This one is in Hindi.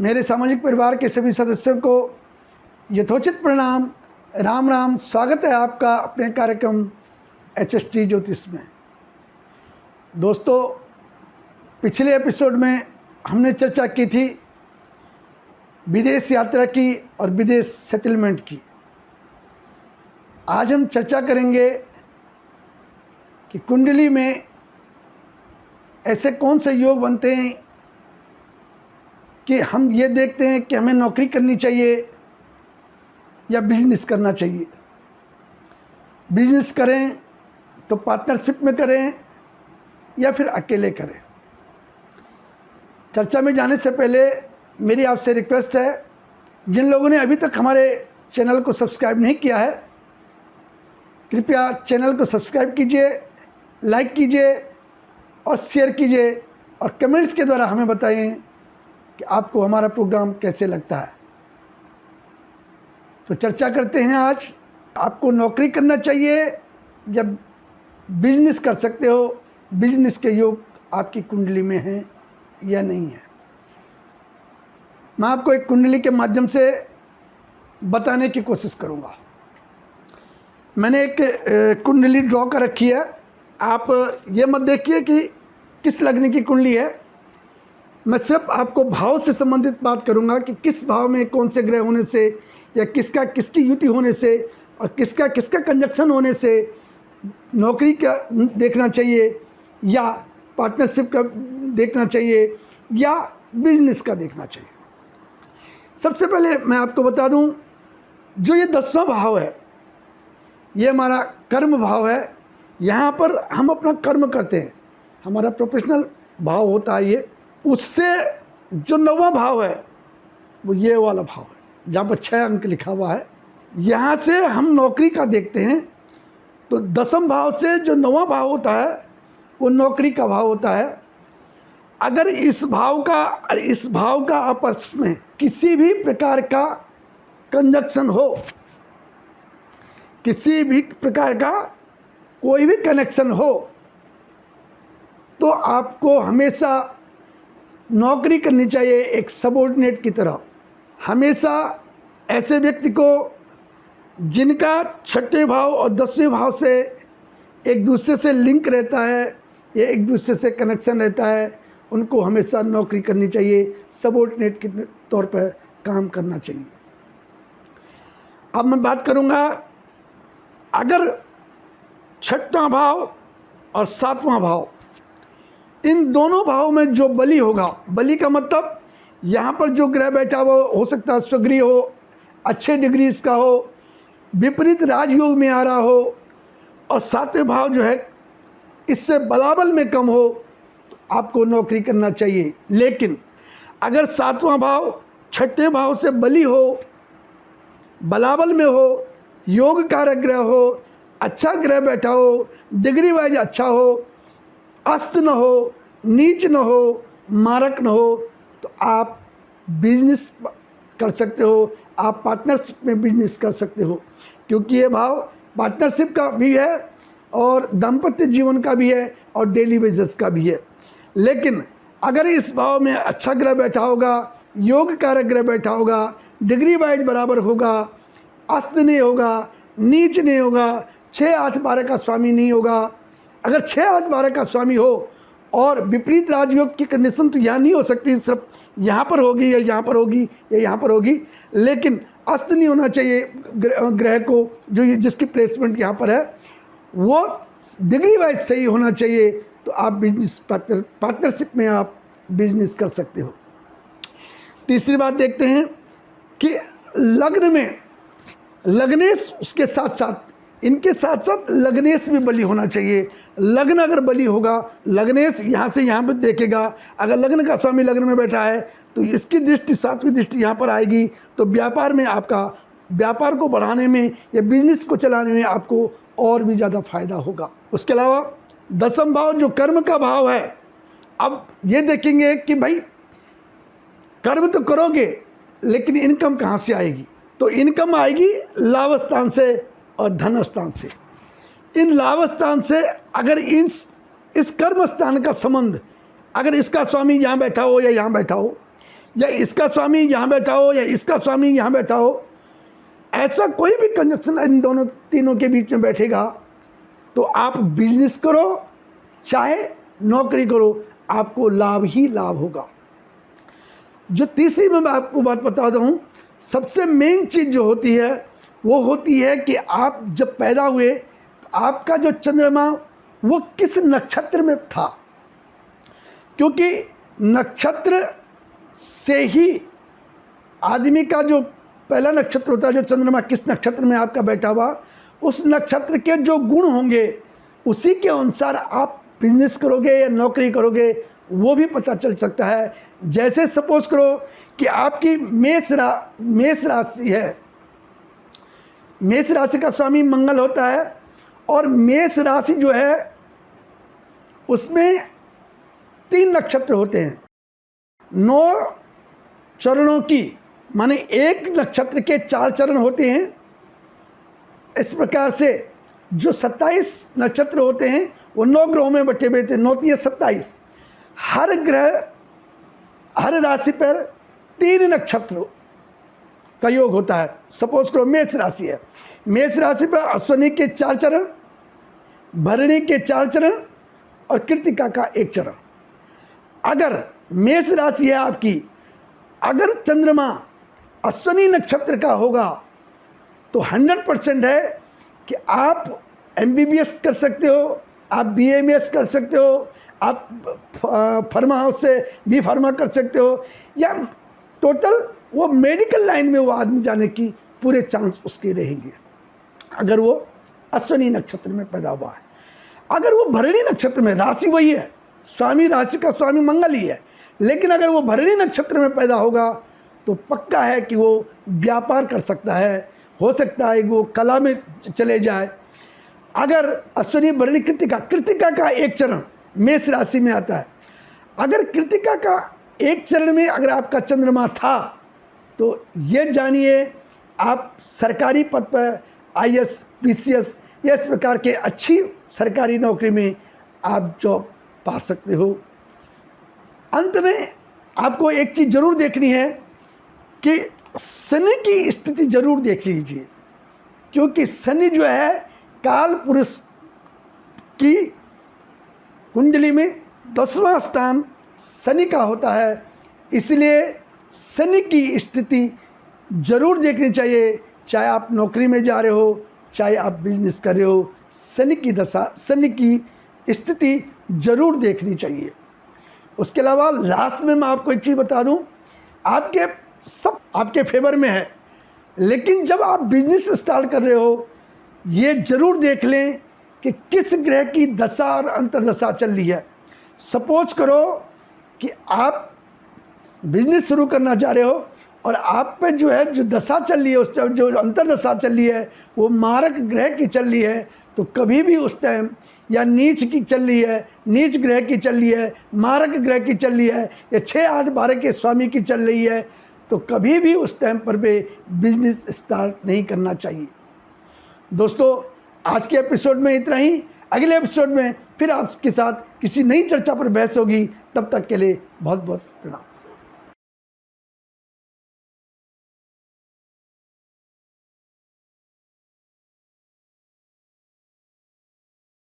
मेरे सामाजिक परिवार के सभी सदस्यों को यथोचित प्रणाम, राम राम। स्वागत है आपका अपने कार्यक्रम HST ज्योतिष में। दोस्तों, पिछले एपिसोड में हमने चर्चा की थी विदेश यात्रा की और विदेश सेटलमेंट की। आज हम चर्चा करेंगे कि कुंडली में ऐसे कौन से योग बनते हैं कि हम ये देखते हैं कि हमें नौकरी करनी चाहिए या बिजनेस करना चाहिए। बिजनेस करें तो पार्टनरशिप में करें या फिर अकेले करें। चर्चा में जाने से पहले मेरी आपसे रिक्वेस्ट है, जिन लोगों ने अभी तक हमारे चैनल को सब्सक्राइब नहीं किया है, कृपया चैनल को सब्सक्राइब कीजिए, लाइक कीजिए और शेयर कीजिए और कमेंट्स के द्वारा हमें बताएं कि आपको हमारा प्रोग्राम कैसे लगता है। तो चर्चा करते हैं आज, आपको नौकरी करना चाहिए या बिजनेस कर सकते हो, बिजनेस के योग आपकी कुंडली में हैं या नहीं है। मैं आपको एक कुंडली के माध्यम से बताने की कोशिश करूंगा। मैंने एक कुंडली ड्रॉ कर रखी है। आप ये मत देखिए कि किस लग्न की कुंडली है, मैं सिर्फ आपको भाव से संबंधित बात करूंगा कि किस भाव में कौन से ग्रह होने से या किसका किसकी युति होने से और किसका किसका कंजक्शन होने से नौकरी का देखना चाहिए या पार्टनरशिप का देखना चाहिए या बिजनेस का देखना चाहिए। सबसे पहले मैं आपको बता दूं, जो ये 10वां भाव है ये हमारा कर्म भाव है। यहाँ पर हम अपना कर्म करते हैं, हमारा प्रोफेशनल भाव होता है ये। उससे जो 9वां भाव है वो ये वाला भाव है जहाँ पर 6 अंक लिखा हुआ है। यहाँ से हम नौकरी का देखते हैं तो 10वें भाव से जो 9वां भाव होता है वो नौकरी का भाव होता है। अगर इस भाव का आपस में किसी भी प्रकार का कंजक्शन हो, किसी भी प्रकार का कोई भी कनेक्शन हो, तो आपको हमेशा नौकरी करनी चाहिए एक सबऑर्डिनेट की तरह। हमेशा ऐसे व्यक्ति को जिनका 6ठे भाव और 10वें भाव से एक दूसरे से लिंक रहता है या एक दूसरे से कनेक्शन रहता है, उनको हमेशा नौकरी करनी चाहिए, सबऑर्डिनेट के तौर पर काम करना चाहिए। अब मैं बात करूंगा, अगर 6वां भाव और 7वां भाव, इन दोनों भाव में जो बली होगा, बली का मतलब यहाँ पर जो ग्रह बैठा हो सकता है स्वगृह हो, अच्छे डिग्री इसका हो, विपरीत राजयोग में आ रहा हो और 7वें भाव जो है इससे बलाबल में कम हो, तो आपको नौकरी करना चाहिए। लेकिन अगर 7वां भाव 6ठे भाव से बली हो, बलाबल में हो, योग कारक ग्रह हो, अच्छा ग्रह बैठा हो, डिग्री वाइज अच्छा हो, अस्त न हो, नीच न हो, मारक न हो, तो आप बिजनेस कर सकते हो, आप पार्टनरशिप में बिजनेस कर सकते हो। क्योंकि ये भाव पार्टनरशिप का भी है और दाम्पत्य जीवन का भी है और डेली बेसिस का भी है। लेकिन अगर इस भाव में अच्छा ग्रह बैठा होगा, योग कारक ग्रह बैठा होगा, डिग्री वाइज बराबर होगा, अस्त नहीं होगा, नीच नहीं होगा, 6, 8, 12 का स्वामी नहीं होगा। अगर 6, 8, 12 का स्वामी हो और विपरीत राजयोग की कंडीशन तो यहाँ नहीं हो सकती, सिर्फ यहाँ पर होगी या यहाँ पर होगी या यहाँ पर होगी, लेकिन अस्त नहीं होना चाहिए ग्रह को, जो जिसकी प्लेसमेंट यहाँ पर है वो डिग्री वाइज सही होना चाहिए, तो आप बिजनेस पार्टनरशिप में आप बिजनेस कर सकते हो। तीसरी बात देखते हैं कि लग्न में लग्नेश उसके साथ साथ, इनके साथ साथ लग्नेश भी बली होना चाहिए। लग्न अगर बली होगा, लग्नेश यहाँ से यहाँ पर देखेगा, अगर लग्न का स्वामी लग्न में बैठा है तो इसकी दृष्टि 7वीं दृष्टि यहाँ पर आएगी, तो व्यापार में आपका, व्यापार को बढ़ाने में या बिजनेस को चलाने में आपको और भी ज़्यादा फायदा होगा। उसके अलावा 10वां भाव जो कर्म का भाव है, अब ये देखेंगे कि भाई कर्म तो करोगे लेकिन इनकम कहाँ से आएगी, तो इनकम आएगी लाभ स्थान से और धन स्थान से। इन लाभ स्थान से अगर इस कर्म स्थान का संबंध, अगर इसका स्वामी यहाँ बैठा हो या यहाँ बैठा हो, या इसका स्वामी यहाँ बैठा हो या इसका स्वामी यहाँ बैठा हो, ऐसा कोई भी कंजक्शन इन दोनों तीनों के बीच में बैठेगा तो आप बिजनेस करो चाहे नौकरी करो, आपको लाभ ही लाभ होगा। जो तीसरी मैं आपको बात बताता हूँ, सबसे मेन चीज़ जो होती है वो होती है कि आप जब पैदा हुए तो आपका जो चंद्रमा वो किस नक्षत्र में था, क्योंकि नक्षत्र से ही आदमी का जो पहला नक्षत्र होता है, जो चंद्रमा किस नक्षत्र में आपका बैठा हुआ, उस नक्षत्र के जो गुण होंगे उसी के अनुसार आप बिजनेस करोगे या नौकरी करोगे वो भी पता चल सकता है। जैसे सपोज करो कि आपकी मेष राशि है, मेष राशि का स्वामी मंगल होता है और मेष राशि जो है उसमें 3 नक्षत्र होते हैं, 9 चरणों की, माने एक नक्षत्र के 4 चरण होते हैं। इस प्रकार से जो 27 नक्षत्र होते हैं वो 9 ग्रहों में बटे हुए थे, 9 × 27। हर ग्रह हर राशि पर 3 नक्षत्र का योग होता है। सपोज करो मेष राशि है, मेष राशि पर अश्विनी के 4 चरण, भरणी के 4 चरण और कृतिका का 1 चरण। अगर मेष राशि है आपकी, अगर चंद्रमा अश्विनी नक्षत्र का होगा तो 100% है कि आप MBBS कर सकते हो, आप BAMS कर सकते हो, आप फार्मा हाउस से बी फार्मा कर सकते हो, या टोटल वो मेडिकल लाइन में वो आदमी जाने की पूरे चांस उसके रहेंगे अगर वो अश्विनी नक्षत्र में पैदा हुआ है। अगर वो भरणी नक्षत्र में, राशि वही है, स्वामी राशि का स्वामी मंगल ही है, लेकिन अगर वो भरणी नक्षत्र में पैदा होगा तो पक्का है कि वो व्यापार कर सकता है, हो सकता है वो कला में चले जाए। अगर अश्विनी भरणी कृतिका का 1 चरण मेष राशि में आता है, अगर कृतिका का 1 चरण में अगर आपका चंद्रमा था तो ये जानिए आप सरकारी पद पर IAS PCS या इस प्रकार के अच्छी सरकारी नौकरी में आप जॉब पा सकते हो। अंत में आपको एक चीज़ ज़रूर देखनी है कि शनि की स्थिति ज़रूर देख लीजिए, क्योंकि शनि जो है काल पुरुष की कुंडली में 10वां स्थान शनि का होता है, इसलिए शनि की स्थिति ज़रूर देखनी चाहिए। चाहे आप नौकरी में जा रहे हो, चाहे आप बिजनेस कर रहे हो, शनि की दशा, शनि की स्थिति ज़रूर देखनी चाहिए। उसके अलावा लास्ट में मैं आपको एक चीज़ बता दूं, आपके सब आपके फेवर में है, लेकिन जब आप बिजनेस स्टार्ट कर रहे हो ये ज़रूर देख लें कि किस ग्रह की दशा और अंतर्दशा चल रही है। सपोज करो कि आप बिजनेस शुरू करना चाह रहे हो और आप पे जो है जो दशा चल रही है, उस टाइम जो अंतर्दशा चल रही है वो मारक ग्रह की चल रही है, तो कभी भी उस टाइम, या नीच की चल रही है, नीच ग्रह की चल रही है, मारक ग्रह की चल रही है, या 6, 8, 12 के स्वामी की चल रही है, तो कभी भी उस टाइम पर भी बिजनेस स्टार्ट नहीं करना चाहिए। दोस्तों आज के एपिसोड में इतना ही। अगले एपिसोड में फिर आपके साथ किसी नई चर्चा पर बहस होगी। तब तक के लिए बहुत बहुत प्रणाम।